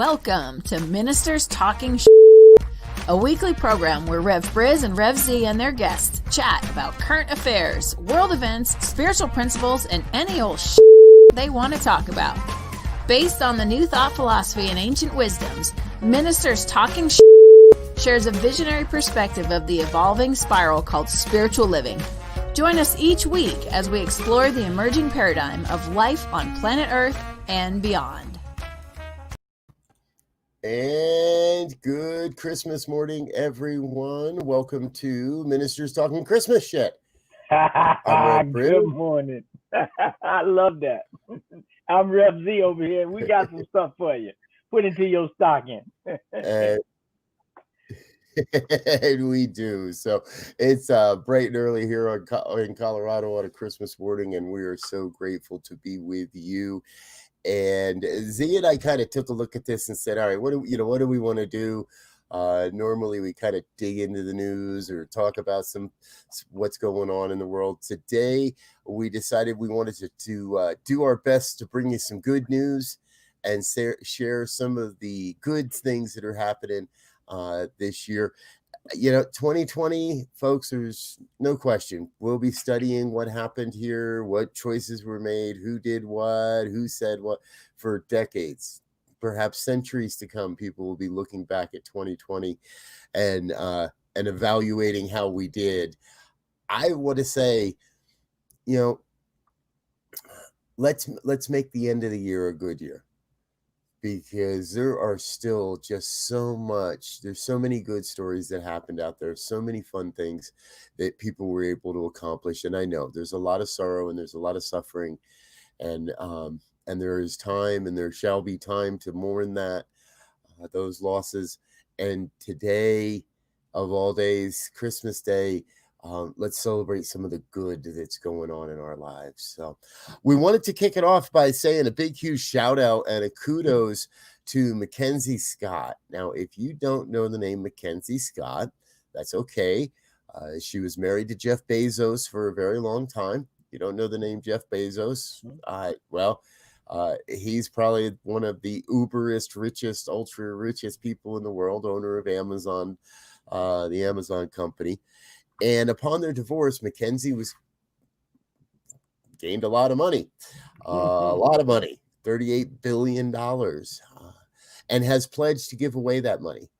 Welcome to Ministers Talking a weekly program where Rec BRZ and Rec Z and their guests chat about current affairs, world events, spiritual principles, and any old they want to talk about. Based on the New Thought philosophy and ancient wisdoms, Ministers Talking shares a visionary perspective of the evolving spiral called spiritual living. Join us each week as we explore the emerging paradigm of life on planet Earth and beyond. And good Christmas morning, everyone. Welcome to Ministers Talking Christmas Shit. Good morning. I love that. I'm Rec Z over here. We got some stuff for you. Put into your stocking. And we do. So it's bright and early here in Colorado on a Christmas morning, and we are so grateful to be with you. And Z and I kind of took a look at this and said, all right, what do we want to do? Normally we kind of dig into the news or talk about what's going on in the world. Today, we decided we wanted to do our best to bring you some good news and share some of the good things that are happening this year. 2020, folks, there's no question. We'll be studying what happened here, what choices were made, who did what, who said what for decades, perhaps centuries to come. People will be looking back at 2020 and evaluating how we did. I want to say, let's make the end of the year a good year. Because there are still just there's so many good stories that happened out there, so many fun things that people were able to accomplish. And I know there's a lot of sorrow and there's a lot of suffering, and there is time and there shall be time to mourn those losses. And today of all days, Christmas Day, let's celebrate some of the good that's going on in our lives. So we wanted to kick it off by saying a big, huge shout out and a kudos to Mackenzie Scott. Now, if you don't know the name Mackenzie Scott, that's okay. She was married to Jeff Bezos for a very long time. You don't know the name Jeff Bezos? He's probably one of the richest, ultra richest people in the world, owner of Amazon, the Amazon company. And upon their divorce, Mackenzie gained a lot of money, $38 billion, and has pledged to give away that money.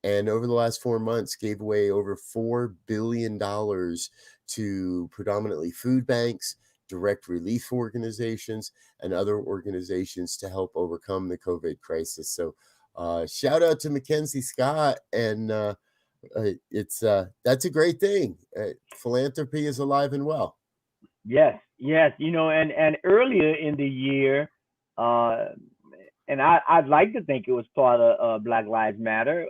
And over the last 4 months, gave away over $4 billion to predominantly food banks, direct relief organizations, and other organizations to help overcome the COVID crisis. So shout out to Mackenzie Scott, and that's a great thing. Philanthropy is alive and well. Yes. And earlier in the year, and I'd like to think it was part of Black Lives Matter,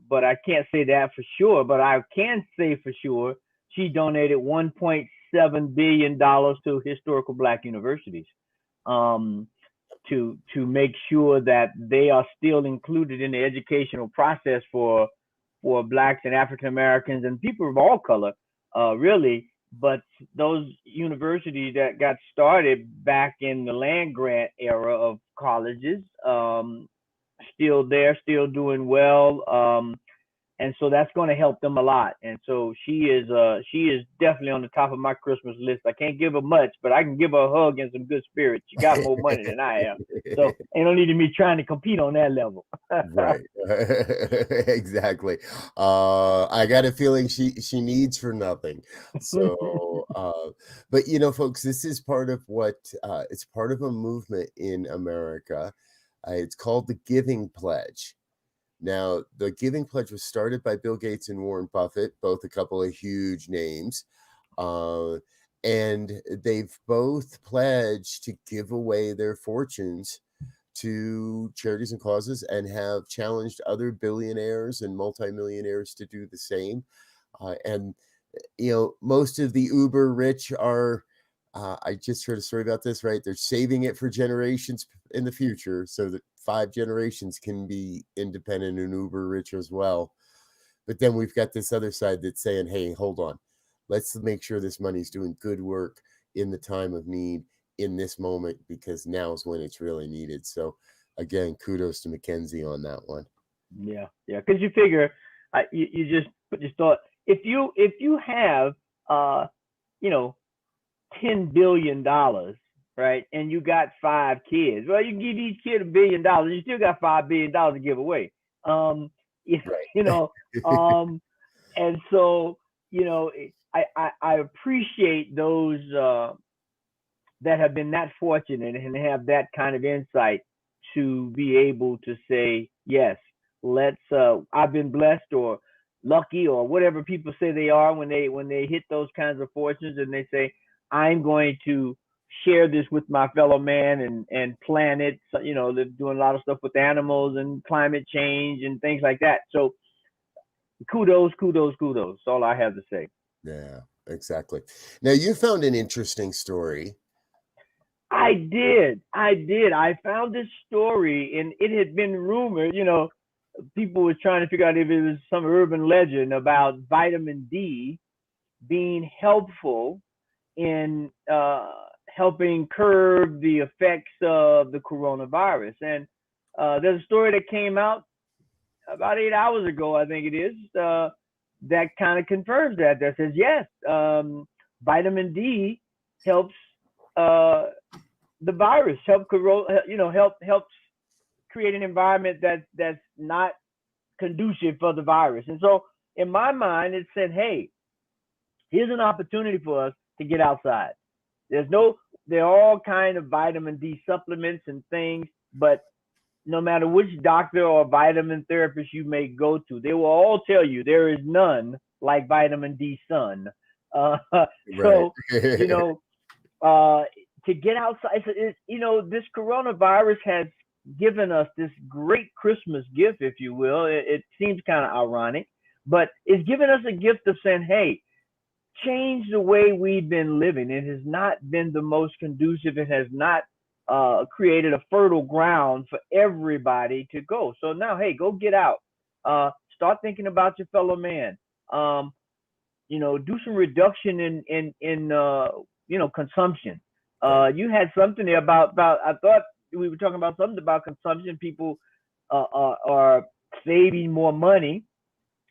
but I can't say that for sure. But I can say for sure she donated $1.7 billion to historical Black universities to make sure that they are still included in the educational process for Blacks and African Americans and people of all color, really. But those universities that got started back in the land grant era of colleges, still there, still doing well. And so that's going to help them a lot. And so she is definitely on the top of my Christmas list. I can't give her much, but I can give her a hug and some good spirits. She got more money than I am. So ain't no need of me trying to compete on that level. Right. Exactly. I got a feeling she needs for nothing. So, but folks, this is part of it's part of a movement in America. It's called the Giving Pledge. Now, the Giving Pledge was started by Bill Gates and Warren Buffett, both a couple of huge names. And they've both pledged to give away their fortunes to charities and causes, and have challenged other billionaires and multimillionaires to do the same. And most of the uber rich are, I just heard a story about this, right? They're saving it for generations in the future so that 5 generations can be independent and uber rich as well. But then we've got this other side that's saying, hey, hold on, let's make sure this money's doing good work in the time of need in this moment, because now is when it's really needed. So again, kudos to Mackenzie on that one. Yeah, because you figure, you just thought, if you have $10 billion, right, and you got 5 kids, well, you can give each kid $1 billion, you still got $5 billion to give away. You, Right. you know, and so I appreciate those that have been that fortunate and have that kind of insight to be able to say, yes, let's I've been blessed or lucky or whatever people say they are when they hit those kinds of fortunes, and they say, I'm going to share this with my fellow man and planet. So, they're doing a lot of stuff with animals and climate change and things like that. So kudos. That's all I have to say. Yeah, exactly. Now, you found an interesting story. I did. I found this story, and it had been rumored. People were trying to figure out if it was some urban legend about vitamin D being helpful in helping curb the effects of the coronavirus. And there's a story that came out about 8 hours ago, I think it is, that kind of confirms that. That says, yes, vitamin D helps the virus, helps create an environment that's not conducive for the virus. And so in my mind, it said, hey, here's an opportunity for us to get outside. There are all kind of vitamin D supplements and things, but no matter which doctor or vitamin therapist you may go to, they will all tell you there is none like vitamin D sun. So, to get outside, this coronavirus has given us this great Christmas gift, if you will. It seems kind of ironic, but it's given us a gift of saying, hey, change the way we've been living. It has not been the most conducive. It has not created a fertile ground for everybody to go. So now, hey, go get out. Start thinking about your fellow man. Do some reduction in consumption. You had something there about I thought we were talking about something about consumption. People are saving more money.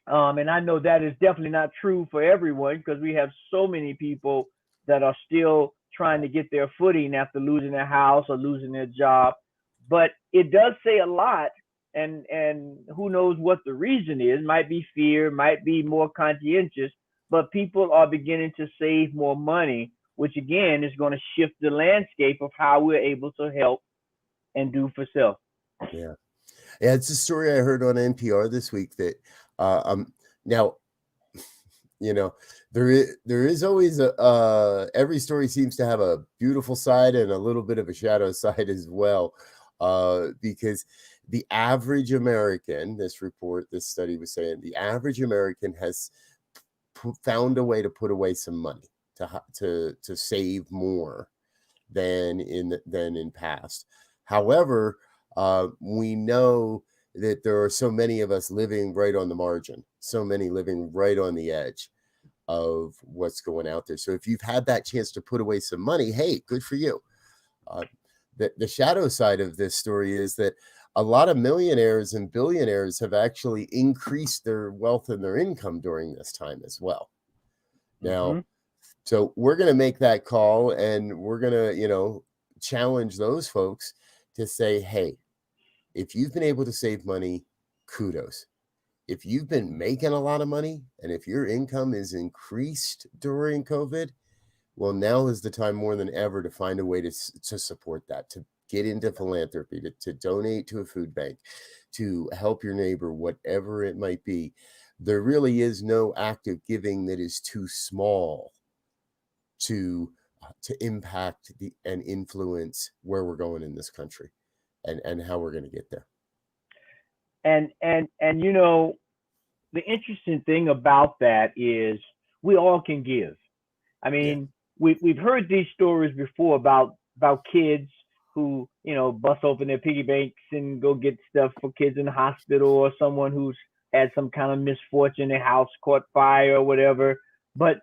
And I know that is definitely not true for everyone, because we have so many people that are still trying to get their footing after losing their house or losing their job. But it does say a lot, and who knows what the reason is. Might be fear, might be more conscientious, but people are beginning to save more money, which again is going to shift the landscape of how we're able to help and do for self. Yeah, it's a story I heard on NPR this week that now, there is always every story seems to have a beautiful side and a little bit of a shadow side as well, because the average American, this study was saying, the average American has found a way to put away some money to save more than in past. However, we know that there are so many of us living right on the margin, so many living right on the edge of what's going out there. So if you've had that chance to put away some money, hey, good for you. The shadow side of this story is that a lot of millionaires and billionaires have actually increased their wealth and their income during this time as well. Now, so we're going to make that call, and we're going to, challenge those folks to say, hey, if you've been able to save money, kudos. If you've been making a lot of money, and if your income is increased during COVID, well, now is the time more than ever to find a way to support that, to get into philanthropy, to donate to a food bank, to help your neighbor, whatever it might be. There really is no act of giving that is too small to impact and influence where we're going in this country and how we're going to get there. And the interesting thing about that is we all can give. I mean, we've heard these stories before about kids who, bust open their piggy banks and go get stuff for kids in the hospital, or someone who's had some kind of misfortune, their house caught fire or whatever. But,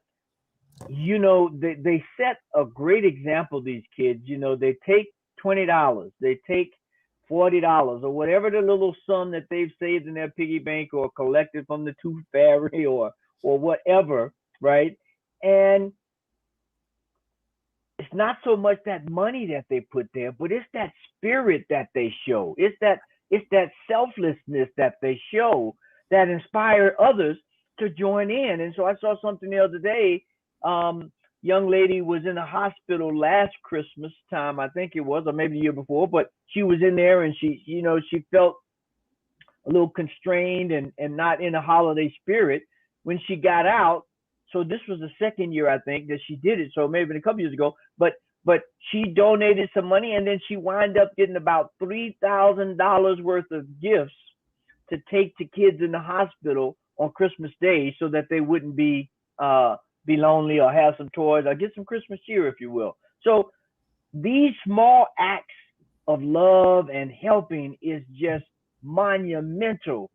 they set a great example, these kids. They take $20, they take $40 or whatever the little sum that they've saved in their piggy bank or collected from the tooth fairy or whatever, right? And it's not so much that money that they put there, but it's that spirit that they show. It's that selflessness that they show that inspire others to join in. And so I saw something the other day. Young lady was in a hospital last Christmas time, I think it was, or maybe the year before, but she was in there and she felt a little constrained and not in a holiday spirit when she got out. So this was the second year, I think, that she did it. So maybe a couple years ago, but she donated some money and then she wound up getting about $3,000 worth of gifts to take to kids in the hospital on Christmas Day so that they wouldn't be lonely or have some toys or get some Christmas cheer, if you will. So these small acts of love and helping is just monumental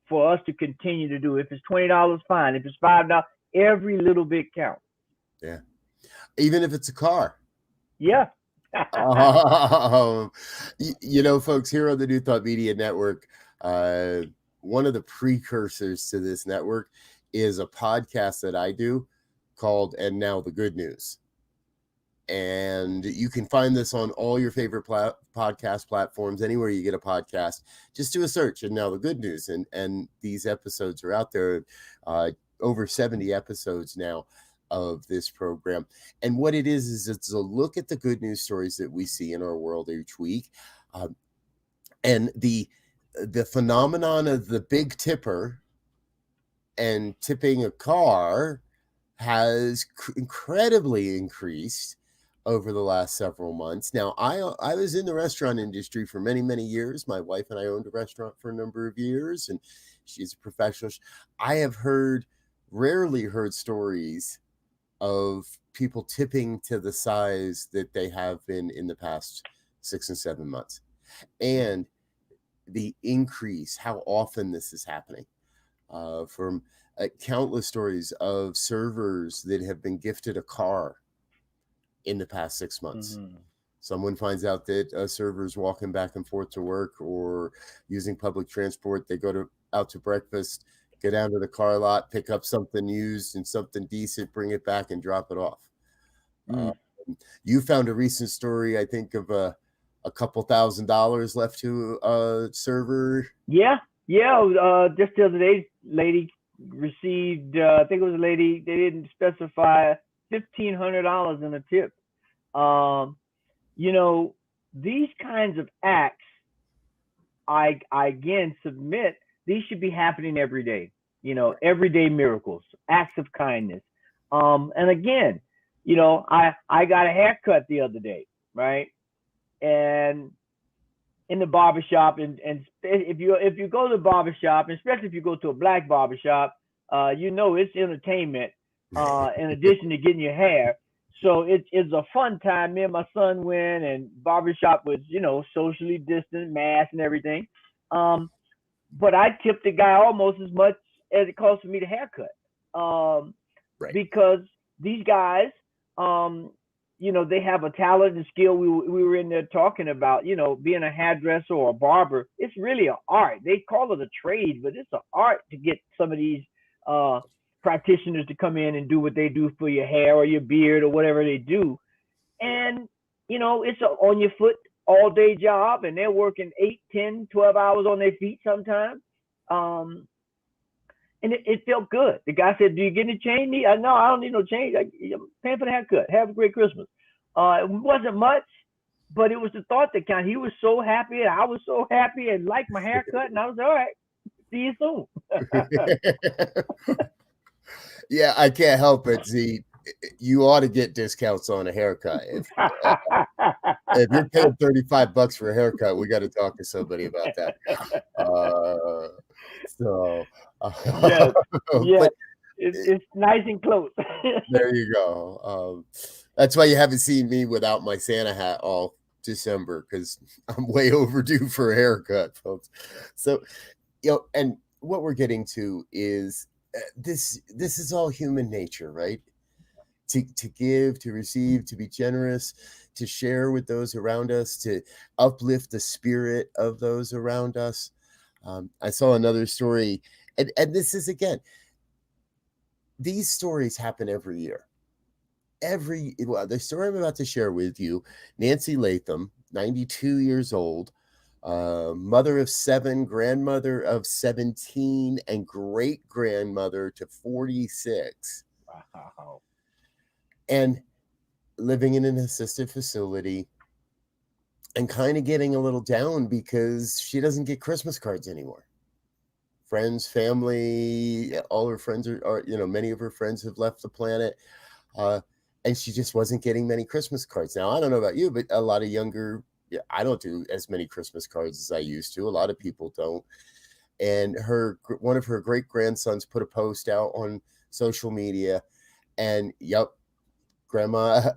for us to continue to do. If it's $20, fine. If it's $5, every little bit counts. Yeah. Even if it's a car. Yeah. Folks, here on the New Thought Media Network, one of the precursors to this network is a podcast that I do called And Now the Good News. And you can find this on all your favorite podcast platforms, anywhere you get a podcast. Just do a search, And Now the Good News. And these episodes are out there, over 70 episodes now of this program. And what it is it's a look at the good news stories that we see in our world each week. And the phenomenon of the big tipper and tipping a car has incredibly increased over the last several months. Now, I was in the restaurant industry for many, many years. My wife and I owned a restaurant for a number of years, and she's a professional. I have rarely heard stories of people tipping to the size that they have been in the past 6 and 7 months. And the increase, how often this is happening, from countless stories of servers that have been gifted a car in the past 6 months. Mm-hmm. Someone finds out that a server's walking back and forth to work or using public transport. They go out to breakfast, go down to the car lot, pick up something used and something decent, bring it back and drop it off. You found a recent story, I think, of a couple $1,000s left to a server. Yeah. Just the other day, lady received, I think it was a lady, they didn't specify, $1,500 in a tip. These kinds of acts, I again submit, these should be happening every day. Everyday miracles, acts of kindness. And again, I got a haircut the other day, right? And in the barbershop, and if you go to the barbershop, especially if you go to a black barbershop, it's entertainment in addition to getting your hair. So it's a fun time. Me and my son went, and barbershop was, socially distant, mask and everything. But I tipped the guy almost as much as it cost for me to haircut. Right. Because these guys, they have a talent and skill. We were in there talking about, being a hairdresser or a barber. It's really an art. They call it a trade, but it's an art to get some of these practitioners to come in and do what they do for your hair or your beard or whatever they do. And, it's a on your foot all day job, and they're working 8, 10, 12 hours on their feet sometimes. And it felt good. The guy said, "Do you get any change?" No, I don't need no change. I'm paying for the haircut. Have a great Christmas. It wasn't much, but it was the thought that counted. He was so happy, and I was so happy, and liked my haircut, and I was all right. See you soon. Yeah, I can't help it. Z, you ought to get discounts on a haircut. If you're paying $35 for a haircut, we got to talk to somebody about that. Yes. But it's nice and close. There you go. That's why you haven't seen me without my Santa hat all December, because I'm way overdue for a haircut, folks. So, and what we're getting to is this is all human nature, right? to give, to receive, to be generous, to share with those around us, to uplift the spirit of those around us. I saw another story, and this is, again, these stories happen every year. The story I'm about to share with you, Nancy Latham, 92 years old, mother of 7, grandmother of 17, and great grandmother to 46. Wow. And living in an assisted facility and kind of getting a little down because she doesn't get Christmas cards anymore. Friends, family, all her friends are many of her friends have left the planet. And she just wasn't getting many Christmas cards. Now, I don't know about you, but a lot of younger, I don't do as many Christmas cards as I used to. A lot of people don't. And one of her great grandsons put a post out on social media, and Grandma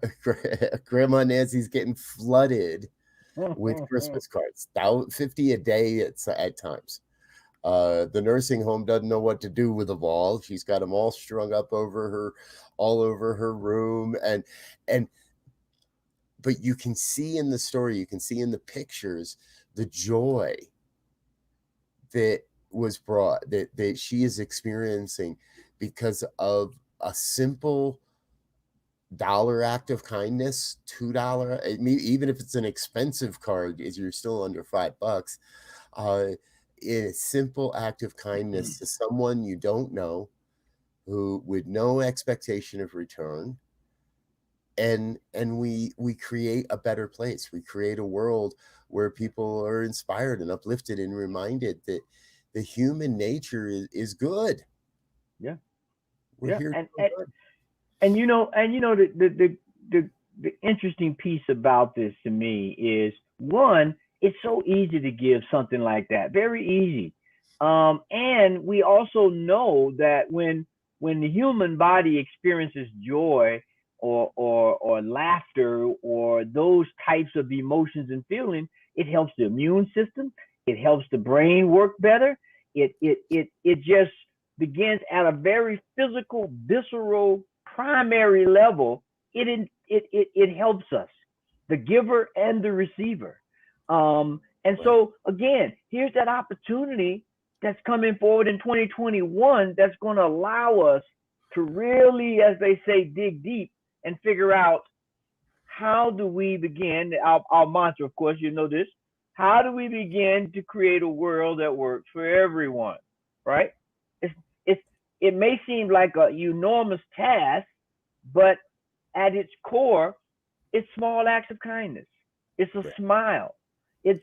Nancy's getting flooded with Christmas cards, 50 a day at times. The nursing home doesn't know what to do with them all. She's got them all strung up all over her room, but you can see in the story, you can see in the pictures, the joy that was brought, that she is experiencing because of a simple $1 act of kindness, $2, even if it's an expensive card, is you're still under $5. A simple act of kindness to someone you don't know, who with no expectation of return, and we create a better place. We create a world where people are inspired and uplifted and reminded that the human nature is good. Yeah, we're here and the interesting piece about this to me is, one, it's so easy to give something like that, very easy. And we also know that when the human body experiences joy or laughter or those types of emotions and feelings, it helps the immune system. It helps the brain work better. It just begins at a very physical, visceral, primary level. It helps us, the giver and the receiver. And so again, here's that opportunity that's coming forward in 2021 that's going to allow us to really, as they say, dig deep and figure out, how do we begin, our mantra, of course, you know this, how do we begin to create a world that works for everyone, right? It may seem like a enormous task, but at its core, it's small acts of kindness. It's a smile. It's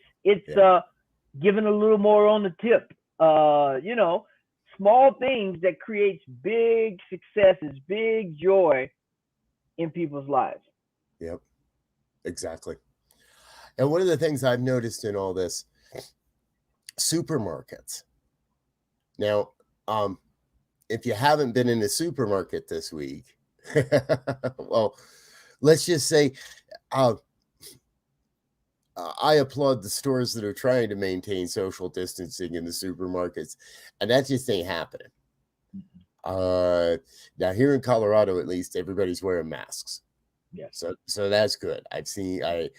giving a little more on the tip. Small things that creates big successes, big joy in people's lives. Yep, exactly. And one of the things I've noticed in all this, supermarkets. Now, if you haven't been in a supermarket this week, well, let's just say, I applaud the stores that are trying to maintain social distancing in the supermarkets, and that just ain't happening. Now here in Colorado, at least, everybody's wearing masks. Yes. So that's good. I've seen a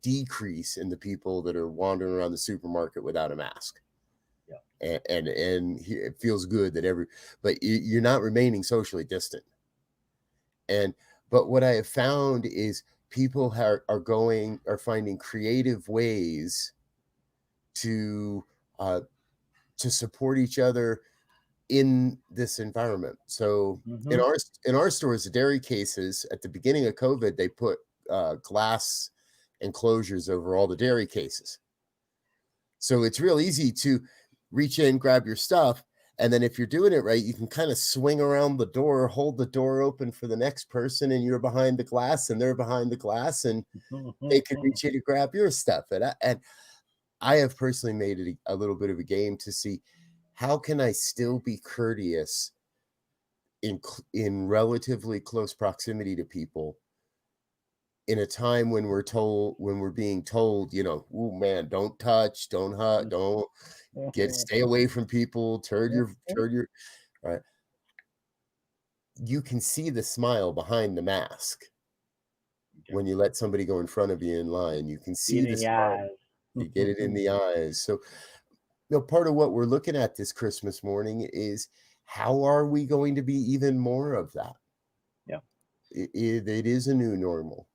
decrease in the people that are wandering around the supermarket without a mask. Yeah. And it feels good that but you're not remaining socially distant. But what I have found is people are finding creative ways to support each other in this environment. So in our stores, the dairy cases, at the beginning of COVID, they put glass enclosures over all the dairy cases. So it's real easy to reach in, grab your stuff, and then if you're doing it right, you can kind of swing around the door, hold the door open for the next person, and you're behind the glass and they're behind the glass, and they can reach in to grab your stuff. And I have personally made it a little bit of a game to see, how can I still be courteous in relatively close proximity to people in a time when we're being told, oh man, don't touch, don't hug, don't stay away from people, turn your right. you can see the smile behind the mask. When you let somebody go in front of you in line, you can see the smile. You get it in the eyes. So, part of what we're looking at this Christmas morning is, how are we going to be even more of that? Yeah. It is a new normal.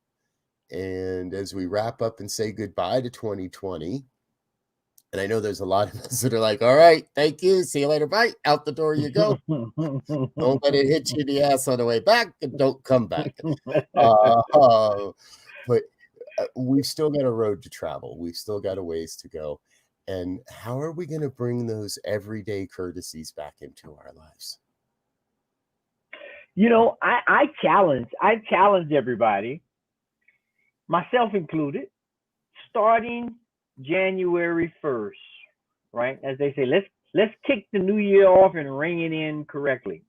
And as we wrap up and say goodbye to 2020, and I know there's a lot of us that are like, all right, thank you, see you later, bye, out the door you go. Don't let it hit you in the ass on the way back, and don't come back. But we've still got a road to travel. We've still got a ways to go. And how are we going to bring those everyday courtesies back into our lives? I challenge everybody, myself included, starting January 1st, right? As they say, let's kick the new year off and ring it in correctly.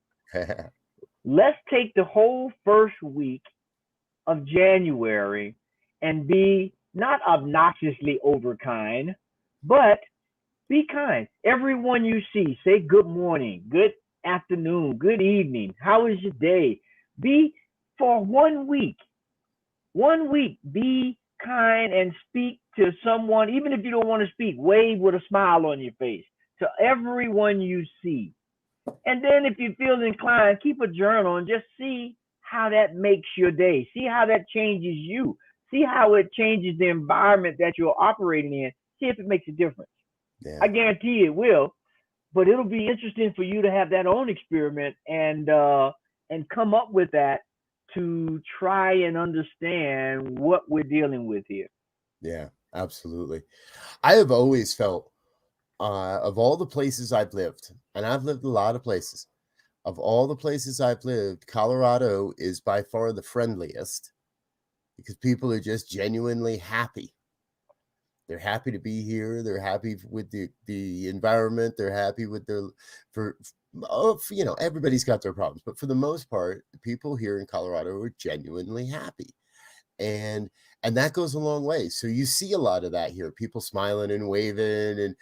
Let's take the whole first week of January and be not obnoxiously overkind, but be kind. Everyone you see, say good morning, good afternoon, good evening. How is your day? Be for 1 week. 1 week, be kind and speak to someone, even if you don't want to speak, wave with a smile on your face to everyone you see. And then if you feel inclined, keep a journal and just see how that makes your day. See how that changes you. See how it changes the environment that you're operating in. See if it makes a difference. Yeah. I guarantee it will, but it'll be interesting for you to have that own experiment and come up with that to try and understand what we're dealing with here. Yeah, absolutely. I have always felt, of all the places I've lived, and I've lived a lot of places, of all the places I've lived, Colorado is by far the friendliest, because people are just genuinely happy. They're happy to be here. They're happy with the environment. They're happy with everybody's got their problems, but for the most part, people here in Colorado are genuinely happy. And that goes a long way. So you see a lot of that here, people smiling and waving and,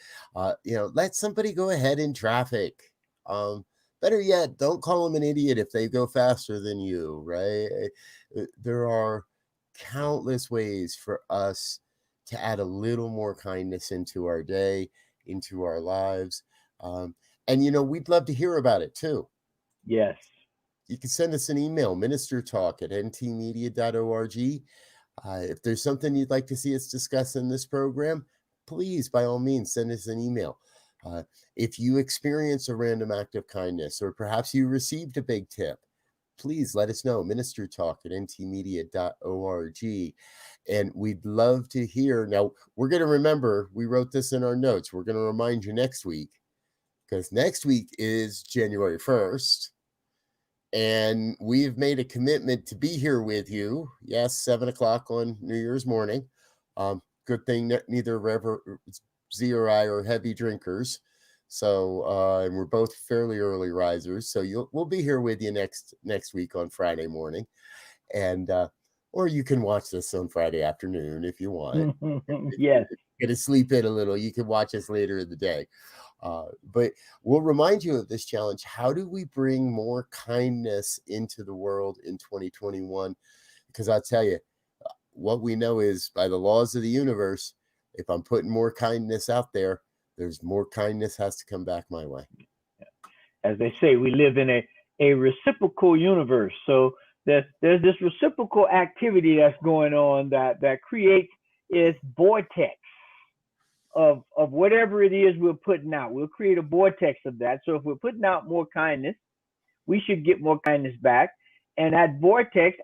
let somebody go ahead in traffic. Better yet, don't call them an idiot if they go faster than you, right? There are countless ways for us to add a little more kindness into our day, into our lives. And, we'd love to hear about it too. Yes. You can send us an email, ministertalk@ntmedia.org. If there's something you'd like to see us discuss in this program, please, by all means, send us an email. If you experience a random act of kindness, or perhaps you received a big tip, please let us know, ministertalk@ntmedia.org. And we'd love to hear. Now, we're going to remember, we wrote this in our notes. We're going to remind you next week, because next week is January 1st. And we've made a commitment to be here with you. Yes, 7:00 on New Year's morning. Good thing that neither Rev Z or I are heavy drinkers. So, and we're both fairly early risers. So we'll be here with you next week on Friday morning. And, or you can watch this on Friday afternoon if you want. Yes. Get to sleep in a little. You can watch us later in the day. But we'll remind you of this challenge. How do we bring more kindness into the world in 2021? Because I'll tell you, what we know is, by the laws of the universe, if I'm putting more kindness out there, there's more kindness has to come back my way. As they say, we live in a reciprocal universe. So there's this reciprocal activity that's going on that creates its vortex of whatever it is we're putting out. We'll create a vortex of that. So if we're putting out more kindness, we should get more kindness back. And that vortex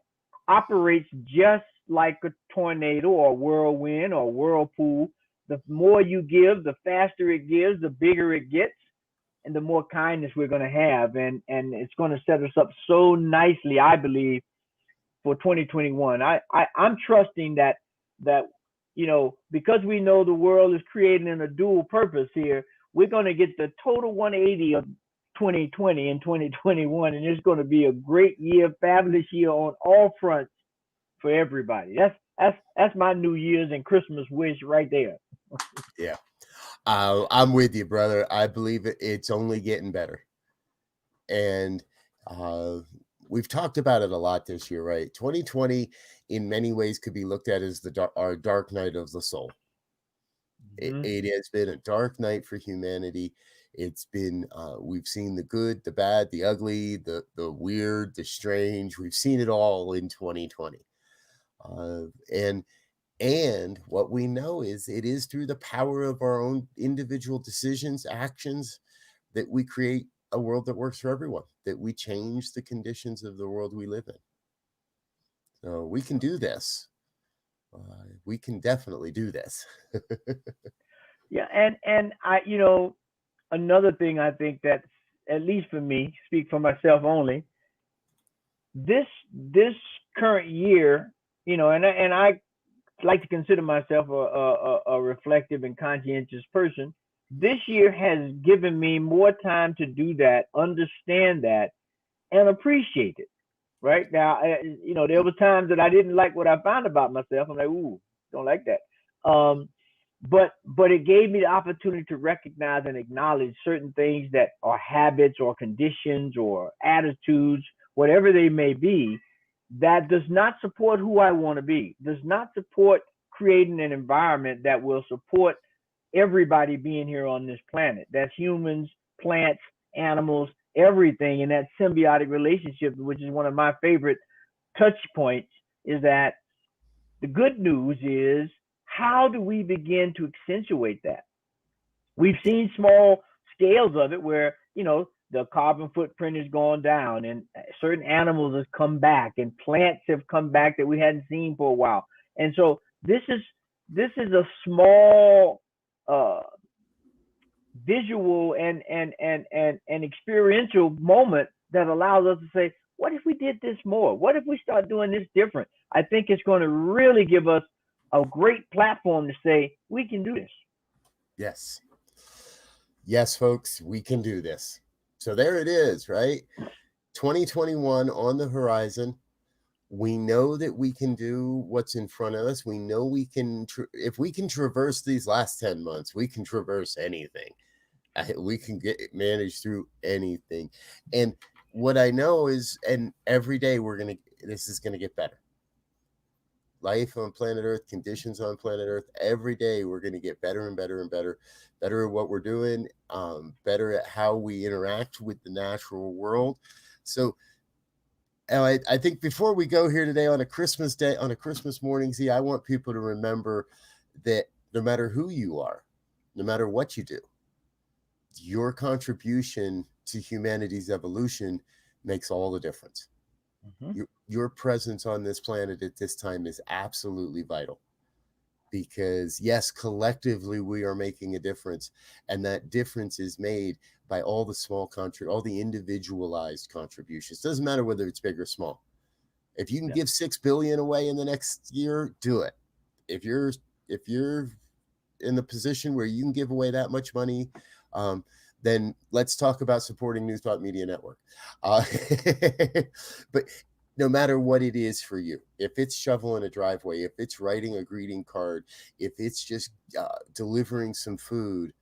operates just like a tornado or whirlwind or whirlpool. The more you give, the faster it gives, the bigger it gets, and the more kindness we're going to have. And it's going to set us up so nicely, I believe, for 2021. I'm trusting that because we know the world is creating in a dual purpose here, we're going to get the total 180 of 2020 and 2021, and it's going to be a great year, fabulous year on all fronts for everybody. That's my New Year's and Christmas wish right there. Yeah. I'm with you, brother. I believe it's only getting better. And we've talked about it a lot this year, right? 2020 in many ways could be looked at as our dark night of the soul. It has been a dark night for humanity. It's been we've seen the good, the bad, the ugly, the weird, the strange. We've seen it all in 2020. And what we know is it is through the power of our own individual decisions, actions, that we create a world that works for everyone, that we change the conditions of the world we live in. So we can do this. We can definitely do this. Yeah, and I, another thing I think that, at least for me, speak for myself only, this current year, and I like to consider myself a reflective and conscientious person. This year has given me more time to do that, understand that, and appreciate it. Right now, there were times that I didn't like what I found about myself. I'm like, ooh, don't like that. But it gave me the opportunity to recognize and acknowledge certain things that are habits or conditions or attitudes, whatever they may be, that does not support who I want to be, does not support creating an environment that will support everybody being here on this planet. That's humans, plants, animals, everything in that symbiotic relationship, which is one of my favorite touch points. Is that the good news is, how do we begin to accentuate that? We've seen small scales of it where, the carbon footprint has gone down and certain animals have come back and plants have come back that we hadn't seen for a while. And so this is a small visual and experiential moment that allows us to say, what if we did this more? What if we start doing this different? I think it's going to really give us a great platform to say, we can do this. Yes. Yes, folks, we can do this. So there it is, right? 2021 on the horizon. We know that we can do what's in front of us. We know we can, if we can traverse these last 10 months, we can traverse anything. We can manage through anything. And what I know is, and every day this is going to get better. Life on planet Earth, conditions on planet Earth, every day we're going to get better and better and better at what we're doing, better at how we interact with the natural world. So I think before we go here today on a Christmas day, on a Christmas morning, I want people to remember that no matter who you are, no matter what you do, your contribution to humanity's evolution makes all the difference. Your presence on this planet at this time is absolutely vital, because yes, collectively we are making a difference, and that difference is made by all the all the individualized contributions. Doesn't matter whether it's big or small. If you can give 6 billion away in the next year, do it. If you're in the position where you can give away that much money, then let's talk about supporting New Thought Media Network. But no matter what it is for you, if it's shoveling a driveway, if it's writing a greeting card, if it's just delivering some food,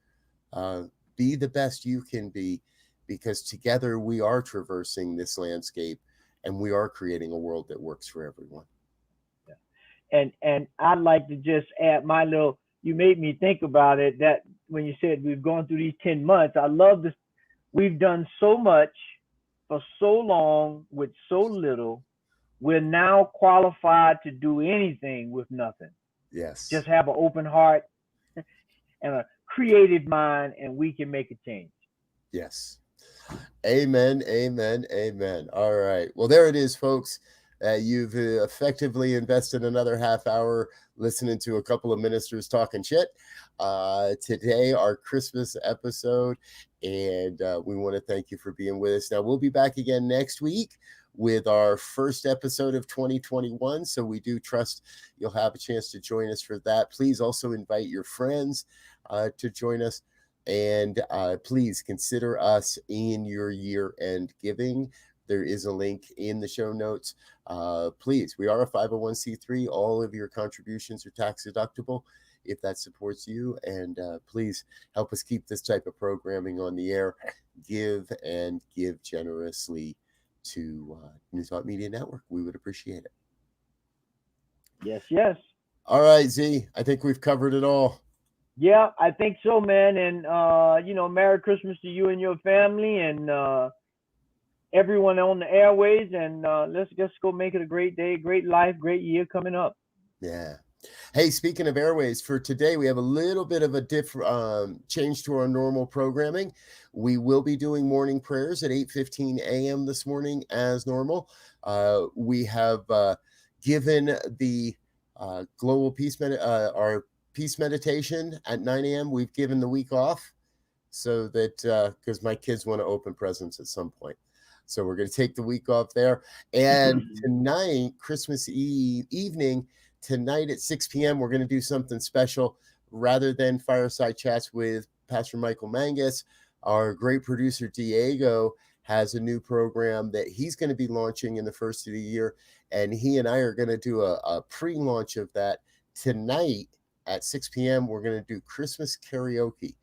be the best you can be, because together we are traversing this landscape and we are creating a world that works for everyone. Yeah. And I'd like to just add my little, you made me think about it, that when you said we've gone through these 10 months, I love this. We've done so much for so long with so little. We're now qualified to do anything with nothing. Yes. Just have an open heart and a creative mind, and we can make a change. Yes. Amen. Amen. Amen. All right. Well, there it is, folks. You've effectively invested another half hour listening to a couple of ministers talking shit. Today, our Christmas episode, and we want to thank you for being with us. Now, we'll be back again next week with our first episode of 2021. So we do trust you'll have a chance to join us for that. Please also invite your friends to join us. And please consider us in your year-end giving. There is a link in the show notes. Please, we are a 501c3. All of your contributions are tax deductible if that supports you. And please help us keep this type of programming on the air. Give and give generously to New Thought Media Network. We would appreciate it. Yes. All right, Z, I think we've covered it all. Yeah, I think so, man. And, Merry Christmas to you and your family and everyone on the airways. And let's just go make it a great day, great life, great year coming up. Yeah. Hey, speaking of airways, for today, we have a little bit of a different change to our normal programming. We will be doing morning prayers at 8:15 a.m. this morning as normal. We have given the global peace, our peace meditation at 9 a.m. We've given the week off so that, because my kids want to open presents at some point. So we're going to take the week off there. And tonight, Christmas evening, tonight at 6 p.m., we're going to do something special. Rather than fireside chats with Pastor Michael Mangus, our great producer Diego has a new program that he's going to be launching in the first of the year. And he and I are going to do a pre-launch of that tonight at 6 p.m. We're going to do Christmas karaoke.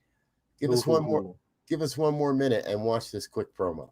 Give us one more minute and watch this quick promo.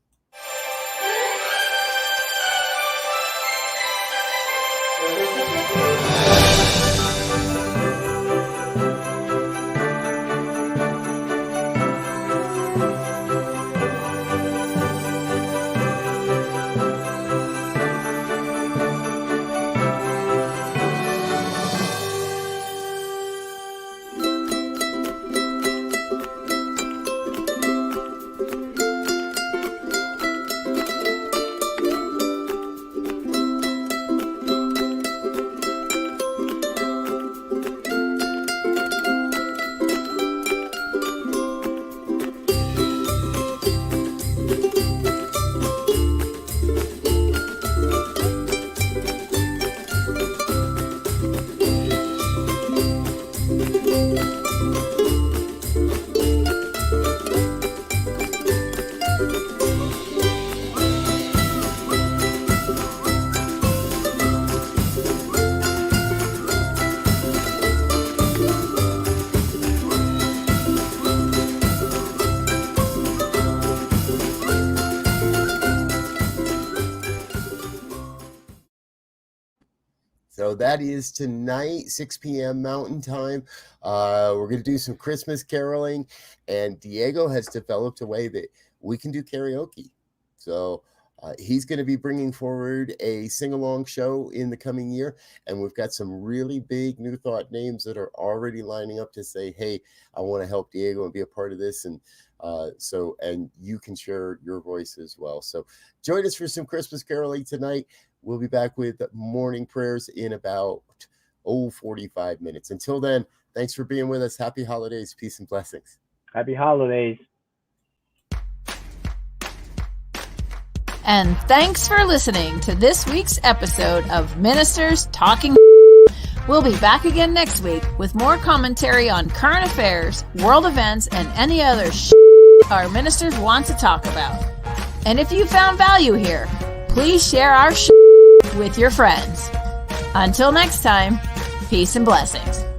So that is tonight, 6 p.m. Mountain Time. We're going to do some Christmas caroling, and Diego has developed a way that we can do karaoke. So he's going to be bringing forward a sing-along show in the coming year, and we've got some really big New Thought names that are already lining up to say, hey, I want to help Diego and be a part of this. And and you can share your voice as well. So join us for some Christmas caroling tonight. We'll be back with morning prayers in about 45 minutes. Until then, thanks for being with us. Happy holidays, peace and blessings. Happy holidays. And thanks for listening to this week's episode of Ministers Talking. We'll be back again next week with more commentary on current affairs, world events, and any other our ministers want to talk about. And if you found value here, please share our with your friends. Until next time, peace and blessings.